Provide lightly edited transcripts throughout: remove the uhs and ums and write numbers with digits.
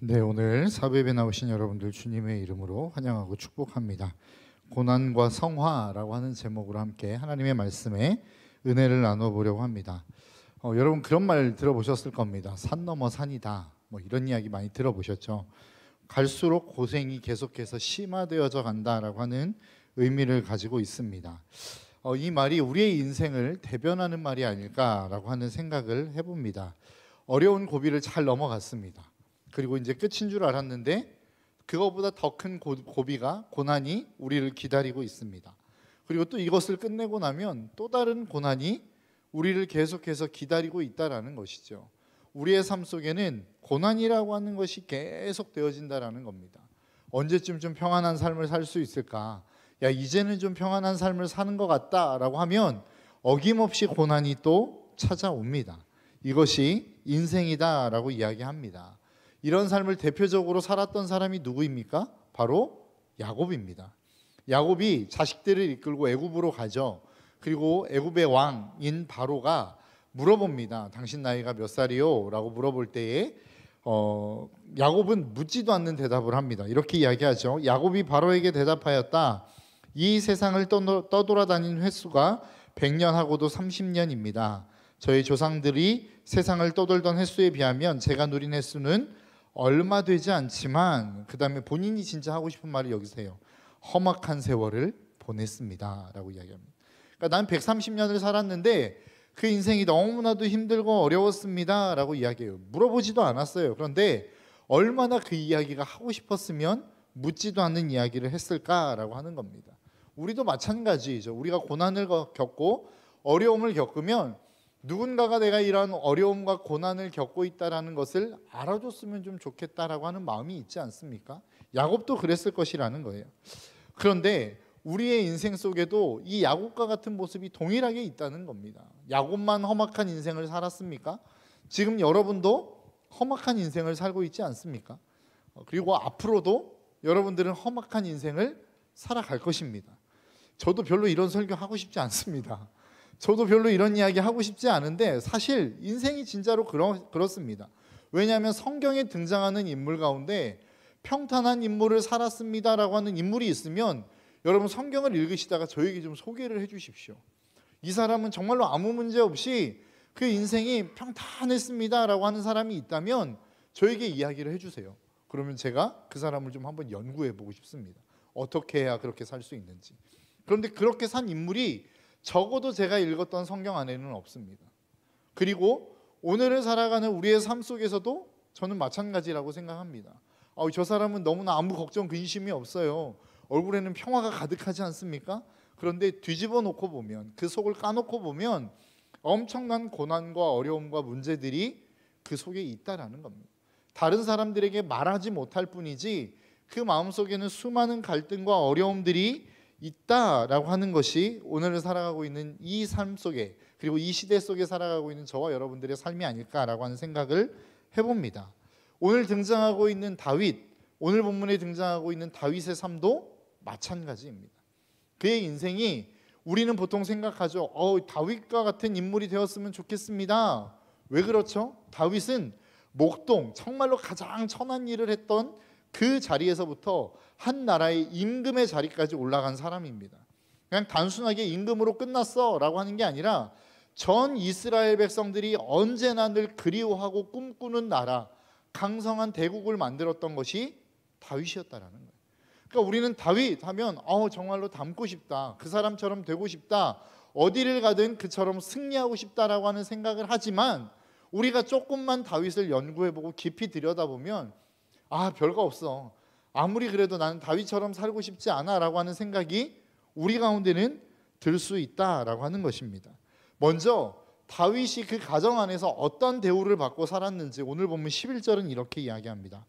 네, 오늘 사배에 나오신 여러분들 주님의 이름으로 환영하고 축복합니다. 고난과 성화라고 하는 제목으로 함께 하나님의 말씀에 은혜를 나눠보려고 합니다. 여러분 그런 말 들어보셨을 겁니다. 산 넘어 산이다. 뭐 이런 이야기 많이 들어보셨죠. 갈수록 고생이 계속해서 심화되어져 간다라고 하는 의미를 가지고 있습니다. 이 말이 우리의 인생을 대변하는 말이 아닐까라고 하는 생각을 해봅니다. 어려운 고비를 잘 넘어갔습니다. 그리고 이제 끝인 줄 알았는데 그거보다 더 큰 고비가 고난이 우리를 기다리고 있습니다. 그리고 또 이것을 끝내고 나면 또 다른 고난이 우리를 계속해서 기다리고 있다라는 것이죠. 우리의 삶 속에는 고난이라고 하는 것이 계속 되어진다라는 겁니다. 언제쯤 좀 평안한 삶을 살 수 있을까? 야, 이제는 좀 평안한 삶을 사는 것 같다라고 하면 어김없이 고난이 또 찾아옵니다. 이것이 인생이다라고 이야기합니다. 이런 삶을 대표적으로 살았던 사람이 누구입니까? 바로 야곱입니다. 야곱이 자식들을 이끌고 애굽으로 가죠. 그리고 애굽의 왕인 바로가 물어봅니다. 당신 나이가 몇 살이요? 라고 물어볼 때에 야곱은 묻지도 않는 대답을 합니다. 이렇게 이야기하죠. 야곱이 바로에게 대답하였다. 이 세상을 떠돌아다닌 횟수가 100년하고도 30년입니다. 저희 조상들이 세상을 떠돌던 횟수에 비하면 제가 누린 횟수는 얼마 되지 않지만 그 다음에 본인이 진짜 하고 싶은 말을 여기서 해요. 험악한 세월을 보냈습니다 라고 이야기합니다. 그러니까 난 130년을 살았는데 그 인생이 너무나도 힘들고 어려웠습니다 라고 이야기해요. 물어보지도 않았어요. 그런데 얼마나 그 이야기가 하고 싶었으면 묻지도 않는 이야기를 했을까라고 하는 겁니다. 우리도 마찬가지죠. 우리가 고난을 겪고 어려움을 겪으면 누군가가 내가 이런 어려움과 고난을 겪고 있다는 것을 알아줬으면 좀 좋겠다라고 하는 마음이 있지 않습니까? 야곱도 그랬을 것이라는 거예요. 그런데 우리의 인생 속에도 이 야곱과 같은 모습이 동일하게 있다는 겁니다. 야곱만 험악한 인생을 살았습니까? 지금 여러분도 험악한 인생을 살고 있지 않습니까? 그리고 앞으로도 여러분들은 험악한 인생을 살아갈 것입니다. 저도 별로 이런 설교 하고 싶지 않습니다. 저도 별로 이런 이야기 하고 싶지 않은데 사실 인생이 진짜로 그렇습니다. 왜냐하면 성경에 등장하는 인물 가운데 평탄한 인물을 살았습니다라고 하는 인물이 있으면 여러분 성경을 읽으시다가 저에게 좀 소개를 해 주십시오. 이 사람은 정말로 아무 문제 없이 그 인생이 평탄했습니다라고 하는 사람이 있다면 저에게 이야기를 해주세요. 그러면 제가 그 사람을 좀 한번 연구해 보고 싶습니다. 어떻게 해야 그렇게 살 수 있는지. 그런데 그렇게 산 인물이 적어도 제가 읽었던 성경 안에는 없습니다. 그리고 오늘을 살아가는 우리의 삶 속에서도 저는 마찬가지라고 생각합니다. 저 사람은 너무나 아무 걱정 근심이 없어요. 얼굴에는 평화가 가득하지 않습니까? 그런데 뒤집어 놓고 보면, 그 속을 까놓고 보면 엄청난 고난과 어려움과 문제들이 그 속에 있다라는 겁니다. 다른 사람들에게 말하지 못할 뿐이지 그 마음속에는 수많은 갈등과 어려움들이 있다라고 하는 것이 오늘을 살아가고 있는 이 삶 속에, 그리고 이 시대 속에 살아가고 있는 저와 여러분들의 삶이 아닐까라고 하는 생각을 해봅니다. 오늘 등장하고 있는 다윗, 오늘 본문에 등장하고 있는 다윗의 삶도 마찬가지입니다. 그의 인생이 우리는 보통 생각하죠. 다윗과 같은 인물이 되었으면 좋겠습니다. 왜 그렇죠? 다윗은 목동, 정말로 가장 천한 일을 했던 그 자리에서부터 한 나라의 임금의 자리까지 올라간 사람입니다. 그냥 단순하게 임금으로 끝났어 라고 하는 게 아니라 전 이스라엘 백성들이 언제나 늘 그리워하고 꿈꾸는 나라, 강성한 대국을 만들었던 것이 다윗이었다라는 거예요. 그러니까 우리는 다윗 하면 정말로 닮고 싶다, 그 사람처럼 되고 싶다, 어디를 가든 그처럼 승리하고 싶다라고 하는 생각을 하지만 우리가 조금만 다윗을 연구해보고 깊이 들여다보면 별거 없어, 아무리 그래도 나는 다윗처럼 살고 싶지 않아 라고 하는 생각이 우리 가운데는 들 수 있다라고 하는 것입니다. 먼저 다윗이 그 가정 안에서 어떤 대우를 받고 살았는지 오늘 보면 11절은 이렇게 이야기합니다.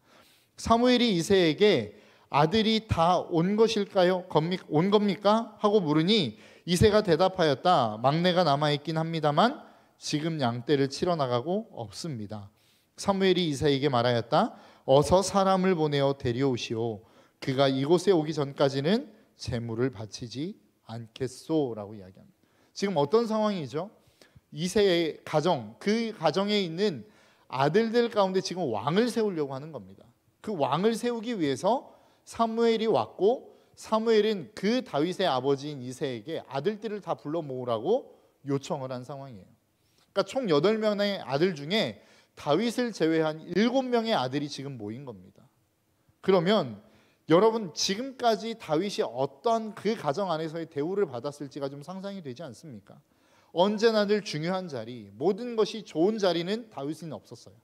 사무엘이 이새에게 아들이 다 온 것일까요? 온 겁니까? 하고 물으니 이새가 대답하였다. 막내가 남아있긴 합니다만 지금 양떼를 치러 나가고 없습니다. 사무엘이 이새에게 말하였다. 어서 사람을 보내어 데려오시오. 그가 이곳에 오기 전까지는 제물을 바치지 않겠소 라고 이야기합니다. 지금 어떤 상황이죠? 이새의 가정, 그 가정에 있는 아들들 가운데 지금 왕을 세우려고 하는 겁니다. 그 왕을 세우기 위해서 사무엘이 왔고, 사무엘은 그 다윗의 아버지인 이새에게 아들들을 다 불러 모으라고 요청을 한 상황이에요. 그러니까 총 8명의 아들 중에 다윗을 제외한 7명의 아들이 지금 모인 겁니다. 그러면 여러분, 지금까지 다윗이 어떤 그 가정 안에서의 대우를 받았을지가 좀 상상이 되지 않습니까? 언제나 늘 중요한 자리, 모든 것이 좋은 자리는 다윗은 없었어요.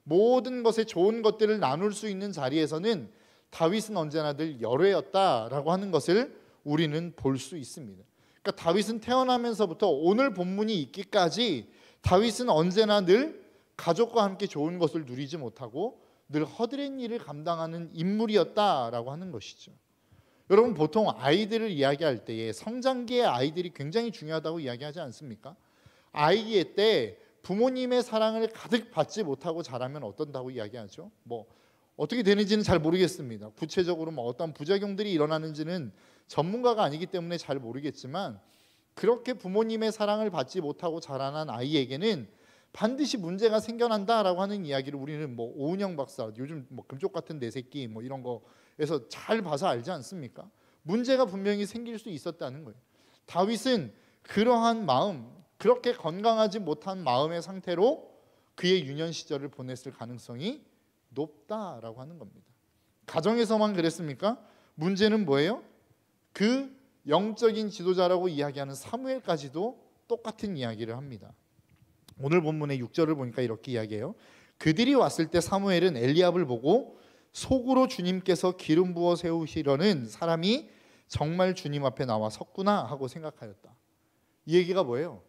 모든 것의 좋은 것들을 나눌 수 있는 자리에서는 다윗은 언제나 늘 열애였다라고 하는 것을 우리는 볼 수 있습니다. 그러니까 다윗은 태어나면서부터 오늘 본문이 있기까지 다윗은 언제나 늘 가족과 함께 좋은 것을 누리지 못하고 늘 허드렛 일을 감당하는 인물이었다라고 하는 것이죠. 여러분, 보통 아이들을 이야기할 때에 성장기의 아이들이 굉장히 중요하다고 이야기하지 않습니까? 아이의 때 부모님의 사랑을 가득 받지 못하고 자라면 어떤다고 이야기하죠. 뭐 어떻게 되는지는 잘 모르겠습니다. 구체적으로 뭐 어떤 부작용들이 일어나는지는 전문가가 아니기 때문에 잘 모르겠지만, 그렇게 부모님의 사랑을 받지 못하고 자라난 아이에게는 반드시 문제가 생겨난다라고 하는 이야기를 우리는 뭐 오은영 박사, 요즘 뭐 금쪽 같은 내 새끼 뭐 이런 거에서 잘 봐서 알지 않습니까? 문제가 분명히 생길 수 있었다는 거예요. 다윗은 그러한 마음, 그렇게 건강하지 못한 마음의 상태로 그의 유년 시절을 보냈을 가능성이 높다라고 하는 겁니다. 가정에서만 그랬습니까? 문제는 뭐예요? 그 영적인 지도자라고 이야기하는 사무엘까지도 똑같은 이야기를 합니다. 오늘 본문의 6절을 보니까 이렇게 이야기해요. 그들이 왔을 때 사무엘은 엘리압을 보고 속으로 주님께서 기름 부어 세우시려는 사람이 정말 주님 앞에 나와 섰구나 하고 생각하였다. 이 얘기가 뭐예요?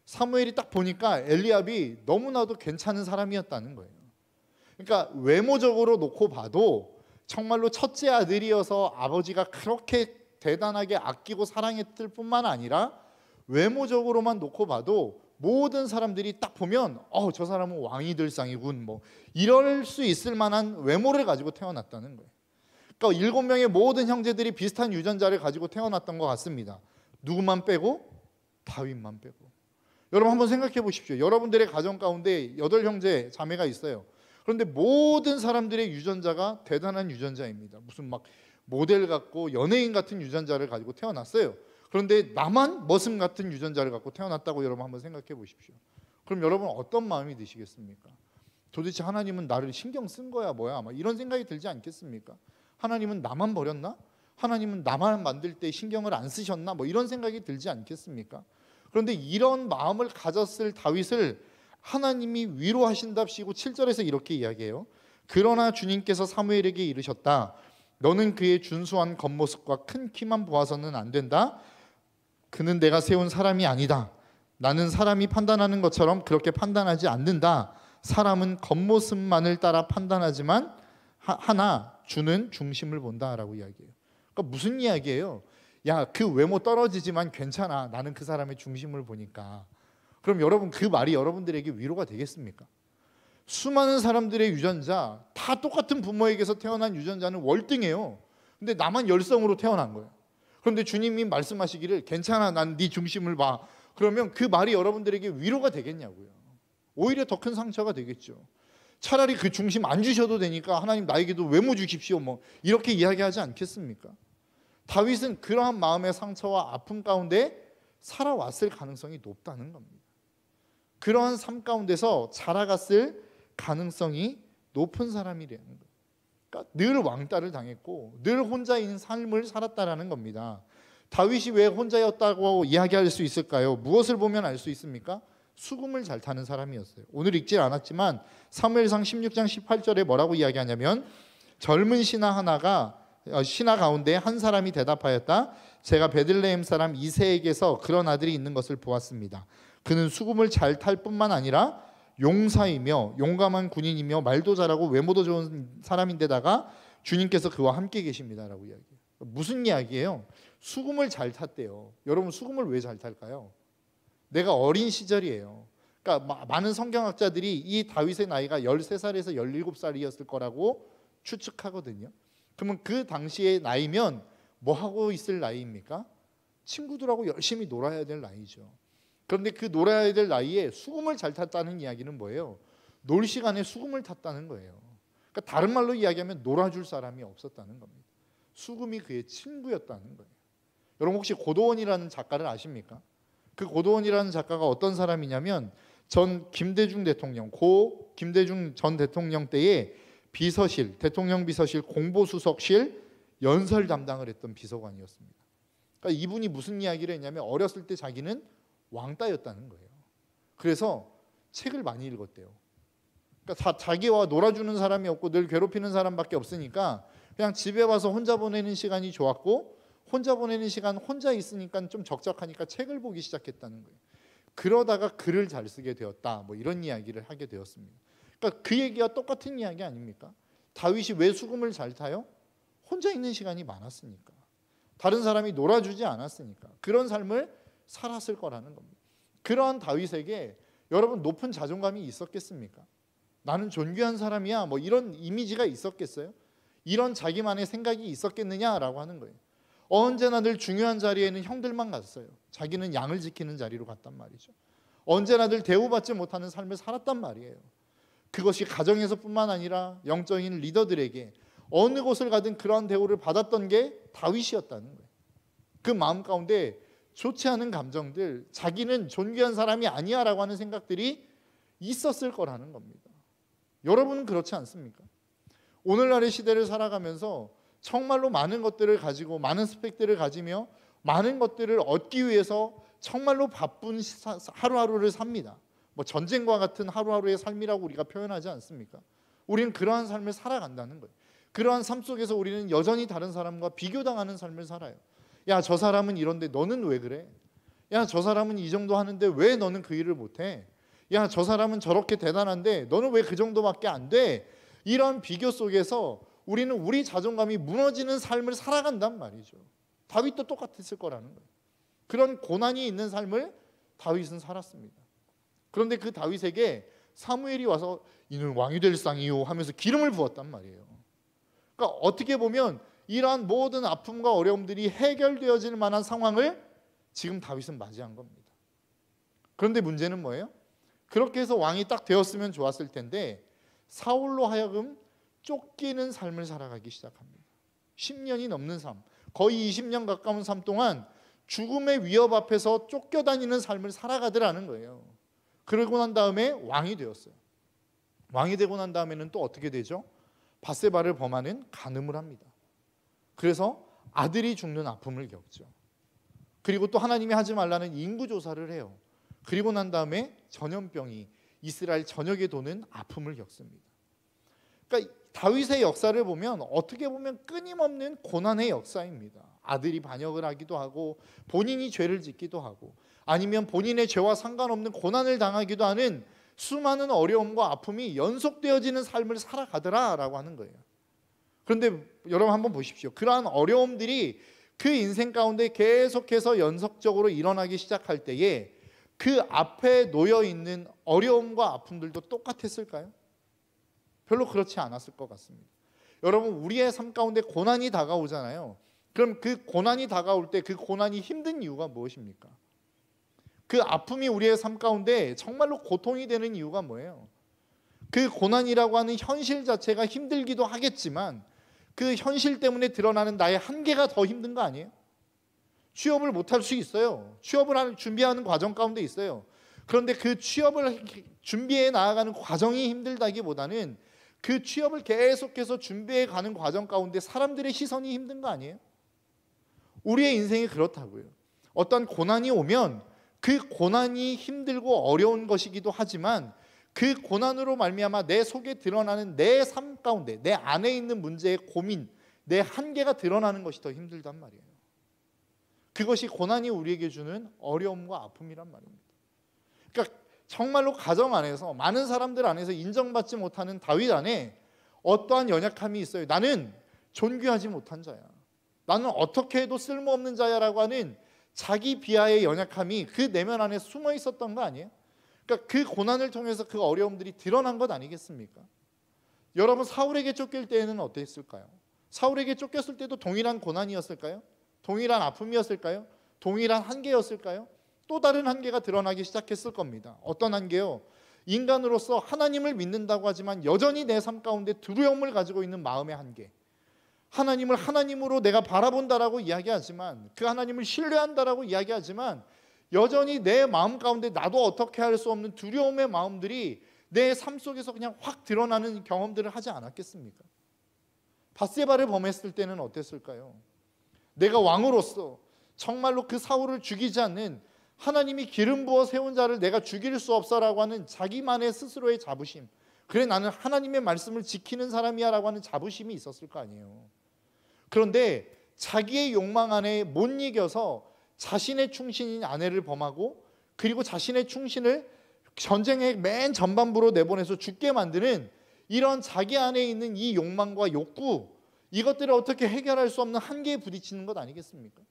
사무엘이 딱 보니까 엘리압이 너무나도 괜찮은 사람이었다는 거예요. 그러니까 외모적으로 놓고 봐도 정말로 첫째 아들이어서 아버지가 그렇게 대단하게 아끼고 사랑했을 뿐만 아니라 외모적으로만 놓고 봐도 모든 사람들이 딱 보면 저 사람은 왕이 될 상이군, 뭐 이럴 수 있을 만한 외모를 가지고 태어났다는 거예요. 그러니까 7명의 모든 형제들이 비슷한 유전자를 가지고 태어났던 것 같습니다. 누구만 빼고? 다윗만 빼고. 여러분 한번 생각해 보십시오. 여러분들의 가정 가운데 8형제 자매가 있어요. 그런데 모든 사람들의 유전자가 대단한 유전자입니다. 무슨 막 모델 같고 연예인 같은 유전자를 가지고 태어났어요. 그런데 나만 머슴 같은 유전자를 갖고 태어났다고 여러분 한번 생각해 보십시오. 그럼 여러분 어떤 마음이 드시겠습니까? 도대체 하나님은 나를 신경 쓴 거야 뭐야? 막 이런 생각이 들지 않겠습니까? 하나님은 나만 버렸나? 하나님은 나만 만들 때 신경을 안 쓰셨나? 뭐 이런 생각이 들지 않겠습니까? 그런데 이런 마음을 가졌을 다윗을 하나님이 위로하신답시고 7절에서 이렇게 이야기해요. 그러나 주님께서 사무엘에게 이르셨다. 너는 그의 준수한 겉모습과 큰 키만 보아서는 안 된다. 그는 내가 세운 사람이 아니다. 나는 사람이 판단하는 것처럼 그렇게 판단하지 않는다. 사람은 겉모습만을 따라 판단하지만 하나 주는 중심을 본다라고 이야기해요. 그러니까 무슨 이야기예요? 야, 그 외모 떨어지지만 괜찮아. 나는 그 사람의 중심을 보니까. 그럼 여러분 그 말이 여러분들에게 위로가 되겠습니까? 수많은 사람들의 유전자 다 똑같은 부모에게서 태어난 유전자는 월등해요. 근데 나만 열성으로 태어난 거예요. 그런데 주님이 말씀하시기를 괜찮아, 난 네 중심을 봐. 그러면 그 말이 여러분들에게 위로가 되겠냐고요. 오히려 더 큰 상처가 되겠죠. 차라리 그 중심 안 주셔도 되니까 하나님 나에게도 외모 주십시오 뭐 이렇게 이야기하지 않겠습니까? 다윗은 그러한 마음의 상처와 아픔 가운데 살아왔을 가능성이 높다는 겁니다. 그러한 삶 가운데서 자라갔을 가능성이 높은 사람이라는 거예요. 그러니까 늘 왕따를 당했고 늘 혼자인 삶을 살았다라는 겁니다. 다윗이 왜 혼자였다고 이야기할 수 있을까요? 무엇을 보면 알 수 있습니까? 수금을 잘 타는 사람이었어요. 오늘 읽질 않았지만 사무엘상 16장 18절에 뭐라고 이야기하냐면 젊은 신하 가운데 한 사람이 대답하였다. 제가 베들레헴 사람 이새에게서 그런 아들이 있는 것을 보았습니다. 그는 수금을 잘 탈 뿐만 아니라 용사이며 용감한 군인이며 말도 잘하고 외모도 좋은 사람인데다가 주님께서 그와 함께 계십니다라고 이야기해요. 무슨 이야기예요? 수금을 잘 탔대요. 여러분 수금을 왜 잘 탈까요? 내가 어린 시절이에요. 그러니까 많은 성경학자들이 이 다윗의 나이가 13살에서 17살이었을 거라고 추측하거든요. 그러면 그 당시의 나이면 뭐 하고 있을 나이입니까? 친구들하고 열심히 놀아야 될 나이죠. 그런데 그 놀아야 될 나이에 수금을 잘 탔다는 이야기는 뭐예요? 놀 시간에 수금을 탔다는 거예요. 그러니까 다른 말로 이야기하면 놀아줄 사람이 없었다는 겁니다. 수금이 그의 친구였다는 거예요. 여러분 혹시 고도원이라는 작가를 아십니까? 그 고도원이라는 작가가 어떤 사람이냐면 전 김대중 대통령, 고 김대중 전 대통령 때에 비서실, 대통령 비서실 공보수석실 연설 담당을 했던 비서관이었습니다. 그러니까 이분이 무슨 이야기를 했냐면 어렸을 때 자기는 왕따였다는 거예요. 그래서 책을 많이 읽었대요. 그러니까 자기와 놀아주는 사람이 없고 늘 괴롭히는 사람밖에 없으니까 그냥 집에 와서 혼자 보내는 시간이 좋았고 혼자 보내는 시간 혼자 있으니까 좀 적적하니까 책을 보기 시작했다는 거예요. 그러다가 글을 잘 쓰게 되었다. 뭐 이런 이야기를 하게 되었습니다. 그러니까 그 얘기와 똑같은 이야기 아닙니까? 다윗이 왜 수금을 잘 타요? 혼자 있는 시간이 많았으니까. 다른 사람이 놀아주지 않았으니까. 그런 삶을 살았을 거라는 겁니다. 그러한 다윗에게 여러분 높은 자존감이 있었겠습니까? 나는 존귀한 사람이야. 뭐 이런 이미지가 있었겠어요? 이런 자기만의 생각이 있었겠느냐라고 하는 거예요. 언제나 늘 중요한 자리에는 형들만 갔어요. 자기는 양을 지키는 자리로 갔단 말이죠. 언제나 늘 대우받지 못하는 삶을 살았단 말이에요. 그것이 가정에서뿐만 아니라 영적인 리더들에게 어느 곳을 가든 그러한 대우를 받았던 게 다윗이었다는 거예요. 그 마음 가운데 좋지 않은 감정들, 자기는 존귀한 사람이 아니야 라고 하는 생각들이 있었을 거라는 겁니다. 여러분은 그렇지 않습니까? 오늘날의 시대를 살아가면서 정말로 많은 것들을 가지고 많은 스펙들을 가지며 많은 것들을 얻기 위해서 정말로 바쁜 하루하루를 삽니다. 뭐 전쟁과 같은 하루하루의 삶이라고 우리가 표현하지 않습니까? 우리는 그러한 삶을 살아간다는 거예요. 그러한 삶 속에서 우리는 여전히 다른 사람과 비교당하는 삶을 살아요. 야, 저 사람은 이런데 너는 왜 그래? 야, 저 사람은 이 정도 하는데 왜 너는 그 일을 못해? 야, 저 사람은 저렇게 대단한데 너는 왜 그 정도밖에 안 돼? 이런 비교 속에서 우리는 우리 자존감이 무너지는 삶을 살아간단 말이죠. 다윗도 똑같았을 거라는 거예요. 그런 고난이 있는 삶을 다윗은 살았습니다. 그런데 그 다윗에게 사무엘이 와서 이는 왕이 될 상이요 하면서 기름을 부었단 말이에요. 그러니까 어떻게 보면 이러한 모든 아픔과 어려움들이 해결되어질 만한 상황을 지금 다윗은 맞이한 겁니다. 그런데 문제는 뭐예요? 그렇게 해서 왕이 딱 되었으면 좋았을 텐데 사울로 하여금 쫓기는 삶을 살아가기 시작합니다. 10년이 넘는 삶, 거의 20년 가까운 삶 동안 죽음의 위협 앞에서 쫓겨다니는 삶을 살아가더라는 거예요. 그러고 난 다음에 왕이 되었어요. 왕이 되고 난 다음에는 또 어떻게 되죠? 밧세바를 범하는 간음을 합니다. 그래서 아들이 죽는 아픔을 겪죠. 그리고 또 하나님이 하지 말라는 인구조사를 해요. 그리고 난 다음에 전염병이 이스라엘 전역에 도는 아픔을 겪습니다. 그러니까 다윗의 역사를 보면 어떻게 보면 끊임없는 고난의 역사입니다. 아들이 반역을 하기도 하고 본인이 죄를 짓기도 하고 아니면 본인의 죄와 상관없는 고난을 당하기도 하는 수많은 어려움과 아픔이 연속되어지는 삶을 살아가더라라고 하는 거예요. 그런데 여러분 한번 보십시오. 그러한 어려움들이 그 인생 가운데 계속해서 연속적으로 일어나기 시작할 때에 그 앞에 놓여 있는 어려움과 아픔들도 똑같았을까요? 별로 그렇지 않았을 것 같습니다. 여러분 우리의 삶 가운데 고난이 다가오잖아요. 그럼 그 고난이 다가올 때 그 고난이 힘든 이유가 무엇입니까? 그 아픔이 우리의 삶 가운데 정말로 고통이 되는 이유가 뭐예요? 그 고난이라고 하는 현실 자체가 힘들기도 하겠지만 그 현실 때문에 드러나는 나의 한계가 더 힘든 거 아니에요? 취업을 못할 수 있어요. 취업을 준비하는 과정 가운데 있어요. 그런데 그 취업을 준비해 나아가는 과정이 힘들다기보다는 그 취업을 계속해서 준비해 가는 과정 가운데 사람들의 시선이 힘든 거 아니에요? 우리의 인생이 그렇다고요. 어떤 고난이 오면 그 고난이 힘들고 어려운 것이기도 하지만 그 고난으로 말미암아 내 속에 드러나는 내 삶 가운데 내 안에 있는 문제의 고민, 내 한계가 드러나는 것이 더 힘들단 말이에요. 그것이 고난이 우리에게 주는 어려움과 아픔이란 말입니다. 그러니까 정말로 가정 안에서 많은 사람들 안에서 인정받지 못하는 다윗 안에 어떠한 연약함이 있어요. 나는 존귀하지 못한 자야. 나는 어떻게 해도 쓸모없는 자야라고 하는 자기 비하의 연약함이 그 내면 안에 숨어 있었던 거 아니에요? 그러니까 그 고난을 통해서 그 어려움들이 드러난 것 아니겠습니까? 여러분 사울에게 쫓길 때에는 어땠을까요? 사울에게 쫓겼을 때도 동일한 고난이었을까요? 동일한 아픔이었을까요? 동일한 한계였을까요? 또 다른 한계가 드러나기 시작했을 겁니다. 어떤 한계요? 인간으로서 하나님을 믿는다고 하지만 여전히 내 삶 가운데 두려움을 가지고 있는 마음의 한계, 하나님을 하나님으로 내가 바라본다라고 이야기하지만, 그 하나님을 신뢰한다라고 이야기하지만 여전히 내 마음 가운데 나도 어떻게 할 수 없는 두려움의 마음들이 내 삶 속에서 그냥 확 드러나는 경험들을 하지 않았겠습니까? 밧세바를 범했을 때는 어땠을까요? 내가 왕으로서 정말로 그 사울을 죽이지 않는, 하나님이 기름 부어 세운 자를 내가 죽일 수 없어라고 하는 자기만의 스스로의 자부심, 그래 나는 하나님의 말씀을 지키는 사람이야 라고 하는 자부심이 있었을 거 아니에요. 그런데 자기의 욕망 안에 못 이겨서 자신의 충신인 아내를 범하고, 그리고 자신의 충신을 전쟁의 맨 전반부로 내보내서 죽게 만드는 이런 자기 안에 있는 이 욕망과 욕구, 이것들을 어떻게 해결할 수 없는 한계에 부딪히는 것 아니겠습니까?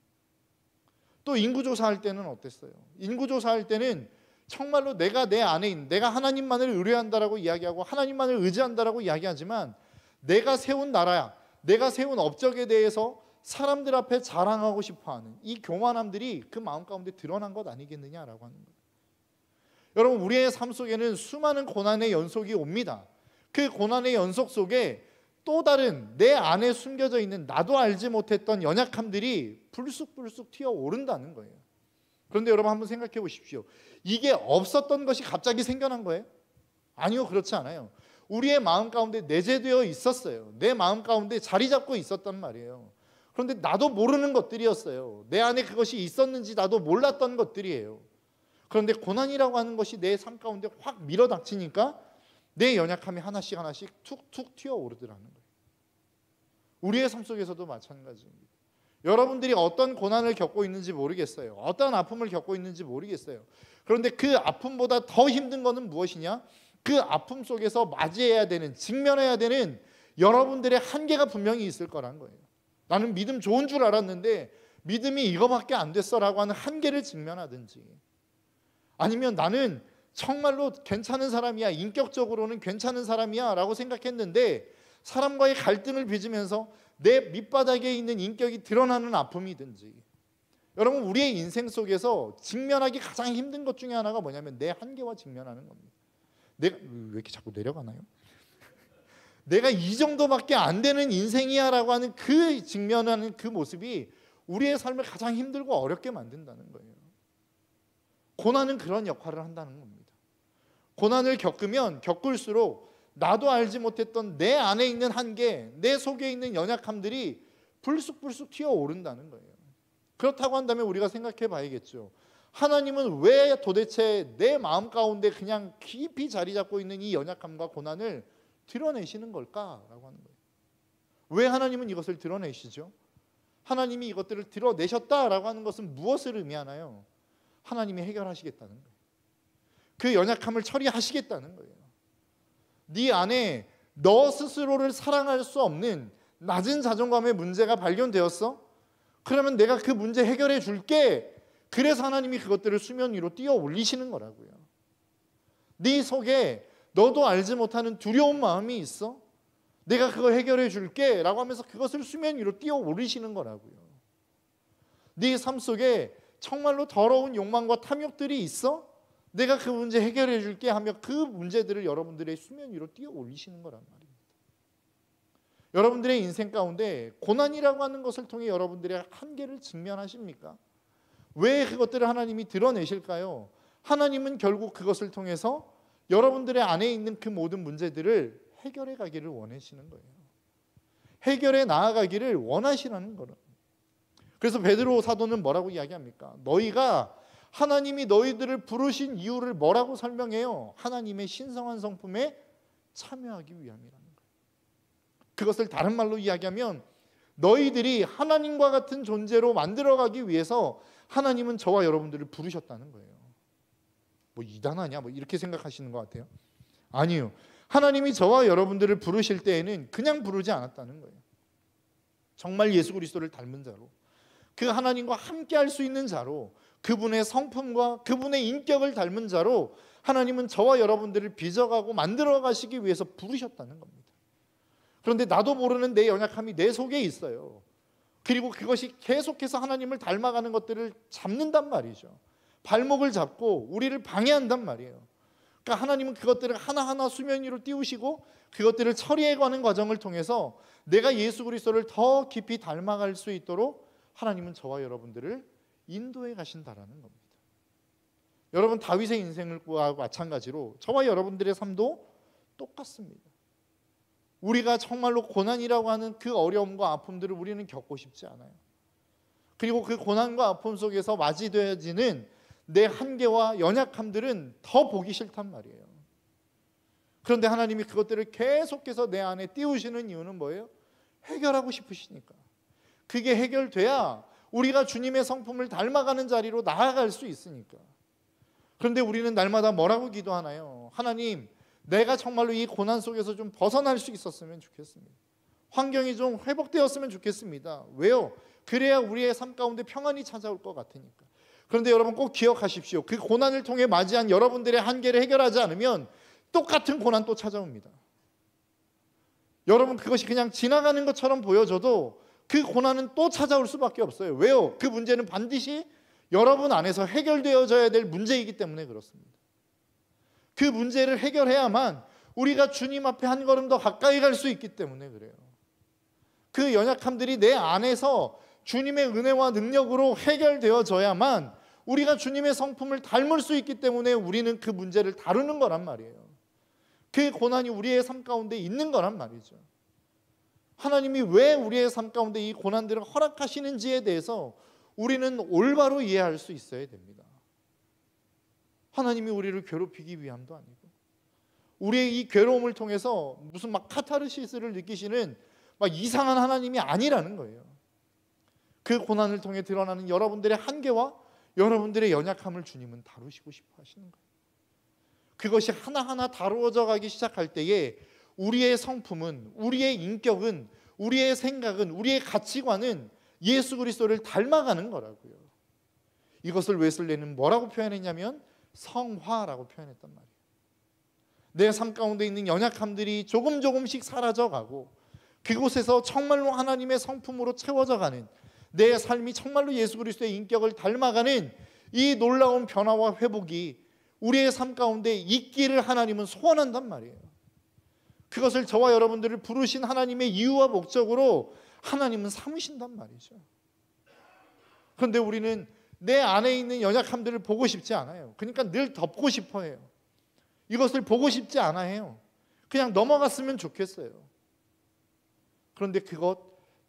또 인구조사할 때는 어땠어요? 인구조사할 때는 정말로 내가 내 안에 있는, 내가 하나님만을 의뢰한다라고 이야기하고 하나님만을 의지한다라고 이야기하지만 내가 세운 나라야, 내가 세운 업적에 대해서 사람들 앞에 자랑하고 싶어하는 이 교만함들이 그 마음 가운데 드러난 것 아니겠느냐라고 하는 거예요. 여러분, 우리의 삶 속에는 수많은 고난의 연속이 옵니다. 그 고난의 연속 속에 또 다른 내 안에 숨겨져 있는 나도 알지 못했던 연약함들이 불쑥불쑥 튀어오른다는 거예요. 그런데 여러분 한번 생각해 보십시오. 이게 없었던 것이 갑자기 생겨난 거예요? 아니요, 그렇지 않아요. 우리의 마음 가운데 내재되어 있었어요. 내 마음 가운데 자리 잡고 있었단 말이에요. 그런데 나도 모르는 것들이었어요. 내 안에 그것이 있었는지 나도 몰랐던 것들이에요. 그런데 고난이라고 하는 것이 내 삶 가운데 확 밀어닥치니까 내 연약함이 하나씩 하나씩 툭툭 튀어오르더라는 거예요. 우리의 삶 속에서도 마찬가지입니다. 여러분들이 어떤 고난을 겪고 있는지 모르겠어요. 어떤 아픔을 겪고 있는지 모르겠어요. 그런데 그 아픔보다 더 힘든 것은 무엇이냐? 그 아픔 속에서 맞이해야 되는, 직면해야 되는 여러분들의 한계가 분명히 있을 거란 거예요. 나는 믿음 좋은 줄 알았는데 믿음이 이거밖에 안 됐어라고 하는 한계를 직면하든지, 아니면 나는 정말로 괜찮은 사람이야, 인격적으로는 괜찮은 사람이야 라고 생각했는데 사람과의 갈등을 빚으면서 내 밑바닥에 있는 인격이 드러나는 아픔이든지, 여러분 우리의 인생 속에서 직면하기 가장 힘든 것 중에 하나가 뭐냐면 내 한계와 직면하는 겁니다. 내가 왜 이렇게 자꾸 내려가나요? 내가 이 정도밖에 안 되는 인생이야 라고 하는 그 직면하는 그 모습이 우리의 삶을 가장 힘들고 어렵게 만든다는 거예요. 고난은 그런 역할을 한다는 겁니다. 고난을 겪으면 겪을수록 나도 알지 못했던 내 안에 있는 한계, 내 속에 있는 연약함들이 불쑥불쑥 튀어오른다는 거예요. 그렇다고 한다면 우리가 생각해 봐야겠죠. 하나님은 왜 도대체 내 마음 가운데 그냥 깊이 자리 잡고 있는 이 연약함과 고난을 드러내시는 걸까라고 하는 거예요. 왜 하나님은 이것을 드러내시죠? 하나님이 이것들을 드러내셨다라고 하는 것은 무엇을 의미하나요? 하나님이 해결하시겠다는 거예요. 그 연약함을 처리하시겠다는 거예요. 네 안에 너 스스로를 사랑할 수 없는 낮은 자존감의 문제가 발견되었어? 그러면 내가 그 문제 해결해 줄게. 그래서 하나님이 그것들을 수면 위로 띄어 올리시는 거라고요. 네 속에 너도 알지 못하는 두려운 마음이 있어? 내가 그거 해결해 줄게 라고 하면서 그것을 수면 위로 띄어 올리시는 거라고요. 네 삶 속에 정말로 더러운 욕망과 탐욕들이 있어? 내가 그 문제 해결해 줄게 하며 그 문제들을 여러분들의 수면 위로 띄어 올리시는 거란 말입니다. 여러분들의 인생 가운데 고난이라고 하는 것을 통해 여러분들의 한계를 직면하십니까? 왜 그것들을 하나님이 드러내실까요? 하나님은 결국 그것을 통해서 여러분들의 안에 있는 그 모든 문제들을 해결해 가기를 원하시는 거예요. 해결해 나아가기를 원하시라는 거예요. 그래서 베드로 사도는 뭐라고 이야기합니까? 너희가 하나님이 너희들을 부르신 이유를 뭐라고 설명해요? 하나님의 신성한 성품에 참여하기 위함이라는 거예요. 그것을 다른 말로 이야기하면 너희들이 하나님과 같은 존재로 만들어가기 위해서 하나님은 저와 여러분들을 부르셨다는 거예요. 뭐 이단하냐? 뭐 이렇게 생각하시는 것 같아요. 아니요. 하나님이 저와 여러분들을 부르실 때에는 그냥 부르지 않았다는 거예요. 정말 예수 그리스도를 닮은 자로, 그 하나님과 함께 할 수 있는 자로, 그분의 성품과 그분의 인격을 닮은 자로 하나님은 저와 여러분들을 빚어가고 만들어 가시기 위해서 부르셨다는 겁니다. 그런데 나도 모르는 내 연약함이 내 속에 있어요. 그리고 그것이 계속해서 하나님을 닮아가는 것들을 잡는단 말이죠. 발목을 잡고 우리를 방해한단 말이에요. 그러니까 하나님은 그것들을 하나하나 수면 위로 띄우시고 그것들을 처리해가는 과정을 통해서 내가 예수 그리스도를 더 깊이 닮아갈 수 있도록 하나님은 저와 여러분들을 인도해 가신다라는 겁니다. 여러분, 다윗의 인생과 마찬가지로 저와 여러분들의 삶도 똑같습니다. 우리가 정말로 고난이라고 하는 그 어려움과 아픔들을 우리는 겪고 싶지 않아요. 그리고 그 고난과 아픔 속에서 맞이되어지는 내 한계와 연약함들은 더 보기 싫단 말이에요. 그런데 하나님이 그것들을 계속해서 내 안에 띄우시는 이유는 뭐예요? 해결하고 싶으시니까. 그게 해결돼야 우리가 주님의 성품을 닮아가는 자리로 나아갈 수 있으니까. 그런데 우리는 날마다 뭐라고 기도하나요? 하나님, 내가 정말로 이 고난 속에서 좀 벗어날 수 있었으면 좋겠습니다. 환경이 좀 회복되었으면 좋겠습니다. 왜요? 그래야 우리의 삶 가운데 평안이 찾아올 것 같으니까. 그런데 여러분 꼭 기억하십시오. 그 고난을 통해 맞이한 여러분들의 한계를 해결하지 않으면 똑같은 고난 또 찾아옵니다. 여러분, 그것이 그냥 지나가는 것처럼 보여져도 그 고난은 또 찾아올 수밖에 없어요. 왜요? 그 문제는 반드시 여러분 안에서 해결되어져야 될 문제이기 때문에 그렇습니다. 그 문제를 해결해야만 우리가 주님 앞에 한 걸음 더 가까이 갈 수 있기 때문에 그래요. 그 연약함들이 내 안에서 주님의 은혜와 능력으로 해결되어져야만 우리가 주님의 성품을 닮을 수 있기 때문에 우리는 그 문제를 다루는 거란 말이에요. 그 고난이 우리의 삶 가운데 있는 거란 말이죠. 하나님이 왜 우리의 삶 가운데 이 고난들을 허락하시는지에 대해서 우리는 올바로 이해할 수 있어야 됩니다. 하나님이 우리를 괴롭히기 위함도 아니고, 우리의 이 괴로움을 통해서 무슨 막 카타르시스를 느끼시는 막 이상한 하나님이 아니라는 거예요. 그 고난을 통해 드러나는 여러분들의 한계와 여러분들의 연약함을 주님은 다루시고 싶어 하시는 거예요. 그것이 하나하나 다루어져 가기 시작할 때에 우리의 성품은, 우리의 인격은, 우리의 생각은, 우리의 가치관은 예수 그리스도를 닮아가는 거라고요. 이것을 웨슬리는 뭐라고 표현했냐면 성화라고 표현했단 말이에요. 내 삶 가운데 있는 연약함들이 조금씩 사라져가고 그곳에서 정말로 하나님의 성품으로 채워져 가는, 내 삶이 정말로 예수 그리스도의 인격을 닮아가는 이 놀라운 변화와 회복이 우리의 삶 가운데 있기를 하나님은 소원한단 말이에요. 그것을 저와 여러분들을 부르신 하나님의 이유와 목적으로 하나님은 삼으신단 말이죠. 그런데 우리는 내 안에 있는 연약함들을 보고 싶지 않아요. 그러니까 늘 덮고 싶어 해요. 이것을 보고 싶지 않아 해요. 그냥 넘어갔으면 좋겠어요. 그런데 그것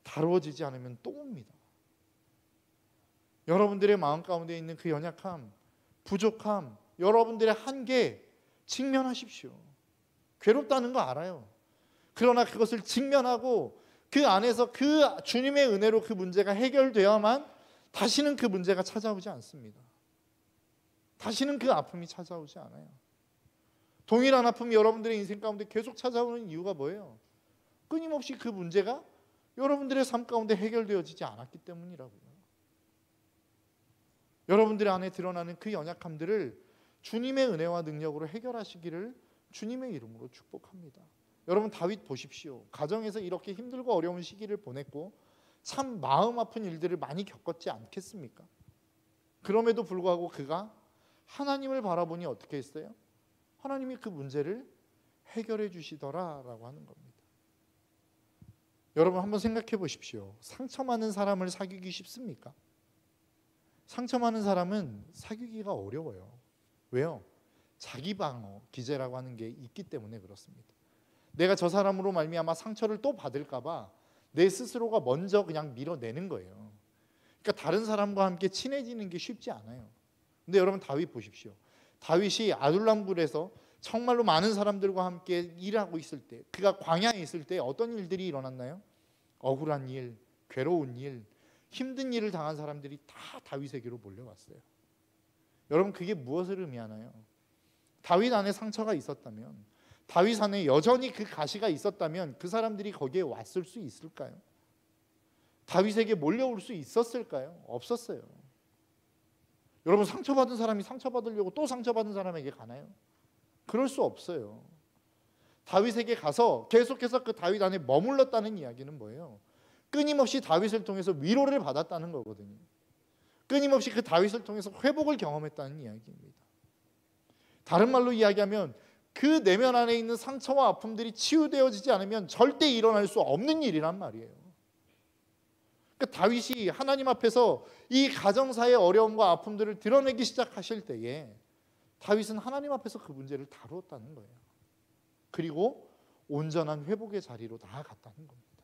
다루어지지 않으면 또 옵니다. 여러분들의 마음 가운데 있는 그 연약함, 부족함, 여러분들의 한계 직면하십시오. 괴롭다는 거 알아요. 그러나 그것을 직면하고 그 안에서 그 주님의 은혜로 그 문제가 해결되어야만 다시는 그 문제가 찾아오지 않습니다. 다시는 그 아픔이 찾아오지 않아요. 동일한 아픔이 여러분들의 인생 가운데 계속 찾아오는 이유가 뭐예요? 끊임없이 그 문제가 여러분들의 삶 가운데 해결되어지지 않았기 때문이라고요. 여러분들 안에 드러나는 그 연약함들을 주님의 은혜와 능력으로 해결하시기를 주님의 이름으로 축복합니다. 여러분, 다윗 보십시오. 가정에서 이렇게 힘들고 어려운 시기를 보냈고 참 마음 아픈 일들을 많이 겪었지 않겠습니까? 그럼에도 불구하고 그가 하나님을 바라보니 어떻게 했어요? 하나님이 그 문제를 해결해 주시더라라고 하는 겁니다. 여러분, 한번 생각해 보십시오. 상처 많은 사람을 사귀기 쉽습니까? 상처 많은 사람은 사귀기가 어려워요. 왜요? 자기 방어 기제라고 하는 게 있기 때문에 그렇습니다. 내가 저 사람으로 말미암아 상처를 또 받을까 봐 내 스스로가 먼저 그냥 밀어내는 거예요. 그러니까 다른 사람과 함께 친해지는 게 쉽지 않아요. 근데 여러분, 다윗 보십시오. 다윗이 아둘람굴에서 정말로 많은 사람들과 함께 일하고 있을 때, 그가 광야에 있을 때 어떤 일들이 일어났나요? 억울한 일, 괴로운 일, 힘든 일을 당한 사람들이 다 다윗에게로 몰려왔어요. 여러분, 그게 무엇을 의미하나요? 다윗 안에 상처가 있었다면, 다윗 안에 여전히 그 가시가 있었다면 그 사람들이 거기에 왔을 수 있을까요? 다윗에게 몰려올 수 있었을까요? 없었어요. 여러분, 상처받은 사람이 상처받으려고 또 상처받은 사람에게 가나요? 그럴 수 없어요. 다윗에게 가서 계속해서 그 다윗 안에 머물렀다는 이야기는 뭐예요? 끊임없이 다윗을 통해서 위로를 받았다는 거거든요. 끊임없이 그 다윗을 통해서 회복을 경험했다는 이야기입니다. 다른 말로 이야기하면 그 내면 안에 있는 상처와 아픔들이 치유되어지지 않으면 절대 일어날 수 없는 일이란 말이에요. 그러니까 다윗이 하나님 앞에서 이 가정사의 어려움과 아픔들을 드러내기 시작하실 때에 다윗은 하나님 앞에서 그 문제를 다루었다는 거예요. 그리고 온전한 회복의 자리로 나아갔다는 겁니다.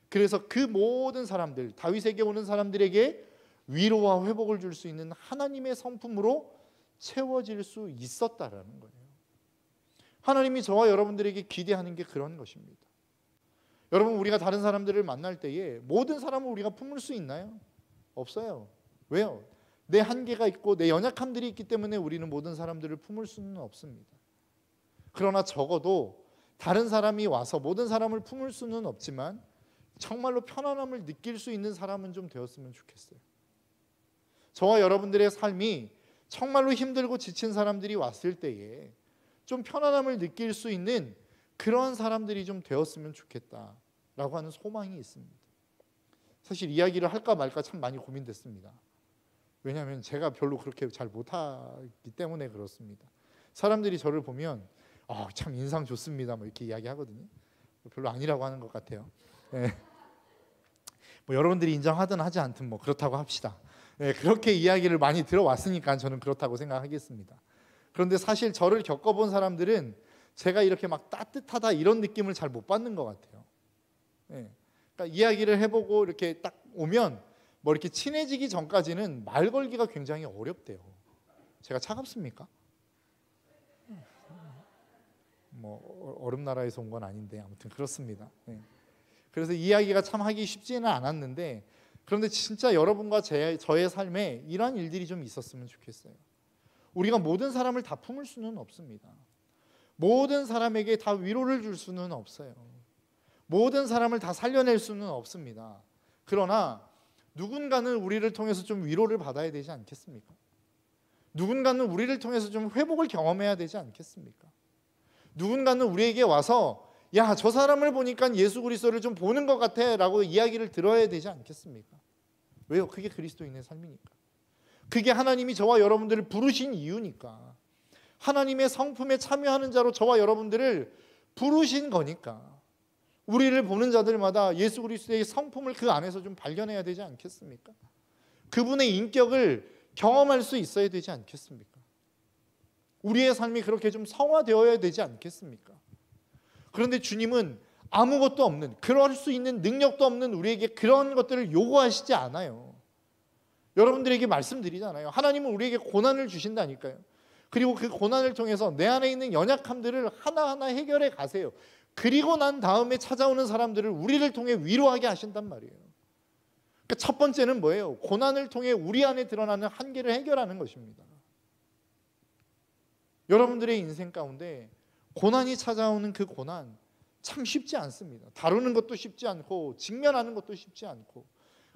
그래서 그 모든 사람들, 다윗에게 오는 사람들에게 위로와 회복을 줄 수 있는 하나님의 성품으로 채워질 수 있었다라는 거예요. 하나님이 저와 여러분들에게 기대하는 게 그런 것입니다. 여러분, 우리가 다른 사람들을 만날 때에 모든 사람을 우리가 품을 수 있나요? 없어요. 왜요? 내 한계가 있고 내 연약함들이 있기 때문에 우리는 모든 사람들을 품을 수는 없습니다. 그러나 적어도 다른 사람이 와서 모든 사람을 품을 수는 없지만 정말로 편안함을 느낄 수 있는 사람은 좀 되었으면 좋겠어요. 저와 여러분들의 삶이 정말로 힘들고 지친 사람들이 왔을 때에 좀 편안함을 느낄 수 있는 그런 사람들이 좀 되었으면 좋겠다라고 하는 소망이 있습니다. 사실 이야기를 할까 말까 참 많이 고민됐습니다. 왜냐하면 제가 별로 그렇게 잘 못하기 때문에 그렇습니다. 사람들이 저를 보면 참 인상 좋습니다 뭐 이렇게 이야기하거든요. 별로 아니라고 하는 것 같아요. 네. 뭐 여러분들이 인정하든 하지 않든 뭐 그렇다고 합시다. 네, 그렇게 이야기를 많이 들어왔으니까 저는 그렇다고 생각하겠습니다. 그런데 사실 저를 겪어본 사람들은 제가 이렇게 막 따뜻하다 이런 느낌을 잘 못 받는 것 같아요. 네. 그러니까 이야기를 해보고 이렇게 딱 오면 뭐 이렇게 친해지기 전까지는 말 걸기가 굉장히 어렵대요. 제가 차갑습니까? 뭐 얼음 나라에서 온 건 아닌데 아무튼 그렇습니다. 네. 그래서 이야기가 참 하기 쉽지는 않았는데, 그런데 진짜 여러분과 저의 삶에 이러한 일들이 좀 있었으면 좋겠어요. 우리가 모든 사람을 다 품을 수는 없습니다. 모든 사람에게 다 위로를 줄 수는 없어요. 모든 사람을 다 살려낼 수는 없습니다. 그러나 누군가는 우리를 통해서 좀 위로를 받아야 되지 않겠습니까? 누군가는 우리를 통해서 좀 회복을 경험해야 되지 않겠습니까? 누군가는 우리에게 와서 야, 저 사람을 보니까 예수 그리스도를 좀 보는 것 같아 라고 이야기를 들어야 되지 않겠습니까? 왜요? 그게 그리스도인의 삶이니까. 그게 하나님이 저와 여러분들을 부르신 이유니까. 하나님의 성품에 참여하는 자로 저와 여러분들을 부르신 거니까. 우리를 보는 자들마다 예수 그리스도의 성품을 그 안에서 좀 발견해야 되지 않겠습니까? 그분의 인격을 경험할 수 있어야 되지 않겠습니까? 우리의 삶이 그렇게 좀 성화되어야 되지 않겠습니까? 그런데 주님은 아무것도 없는, 그럴 수 있는 능력도 없는 우리에게 그런 것들을 요구하시지 않아요. 여러분들에게 말씀드리잖아요. 하나님은 우리에게 고난을 주신다니까요. 그리고 그 고난을 통해서 내 안에 있는 연약함들을 하나하나 해결해 가세요. 그리고 난 다음에 찾아오는 사람들을 우리를 통해 위로하게 하신단 말이에요. 그러니까 첫 번째는 뭐예요? 고난을 통해 우리 안에 드러나는 한계를 해결하는 것입니다. 여러분들의 인생 가운데 고난이 찾아오는 그 고난 참 쉽지 않습니다. 다루는 것도 쉽지 않고 직면하는 것도 쉽지 않고,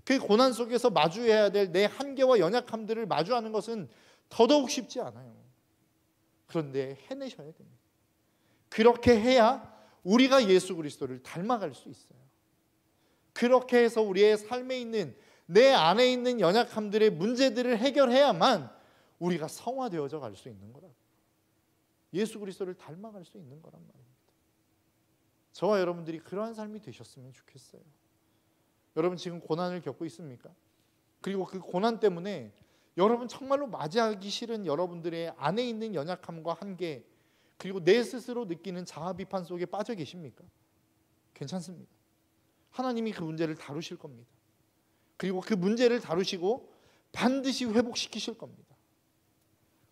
그 고난 속에서 마주해야 될 내 한계와 연약함들을 마주하는 것은 더더욱 쉽지 않아요. 그런데 해내셔야 됩니다. 그렇게 해야 우리가 예수 그리스도를 닮아갈 수 있어요. 그렇게 해서 우리의 삶에 있는 내 안에 있는 연약함들의 문제들을 해결해야만 우리가 성화되어져 갈 수 있는 거라고. 예수 그리스도를 닮아갈 수 있는 거란 말입니다. 저와 여러분들이 그러한 삶이 되셨으면 좋겠어요. 여러분 지금 고난을 겪고 있습니까? 그리고 그 고난 때문에 여러분 정말로 맞이하기 싫은 여러분들의 안에 있는 연약함과 한계, 그리고 내 스스로 느끼는 자아 비판 속에 빠져 계십니까? 괜찮습니다. 하나님이 그 문제를 다루실 겁니다. 그리고 그 문제를 다루시고 반드시 회복시키실 겁니다.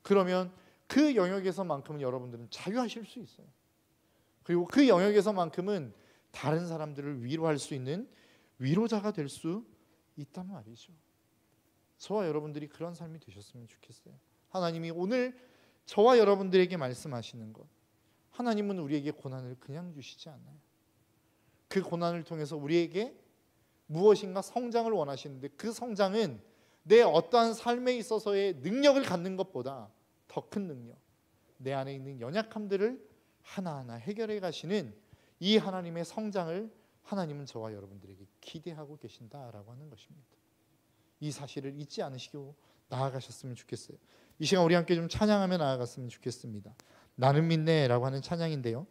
그러면 그 영역에서만큼은 여러분들은 자유하실 수 있어요. 그리고 그 영역에서만큼은 다른 사람들을 위로할 수 있는 위로자가 될 수 있단 말이죠. 저와 여러분들이 그런 삶이 되셨으면 좋겠어요. 하나님이 오늘 저와 여러분들에게 말씀하시는 것, 하나님은 우리에게 고난을 그냥 주시지 않아요. 그 고난을 통해서 우리에게 무엇인가 성장을 원하시는데, 그 성장은 내 어떠한 삶에 있어서의 능력을 갖는 것보다 더 큰 능력, 내 안에 있는 연약함들을 하나하나 해결해 가시는 이 하나님의 성장을 하나님은 저와 여러분들에게 기대하고 계신다라고 하는 것입니다. 이 사실을 잊지 않으시고 나아가셨으면 좋겠어요. 이 시간 우리 함께 좀 찬양하며 나아갔으면 좋겠습니다. 나는 믿네라고 하는 찬양인데요.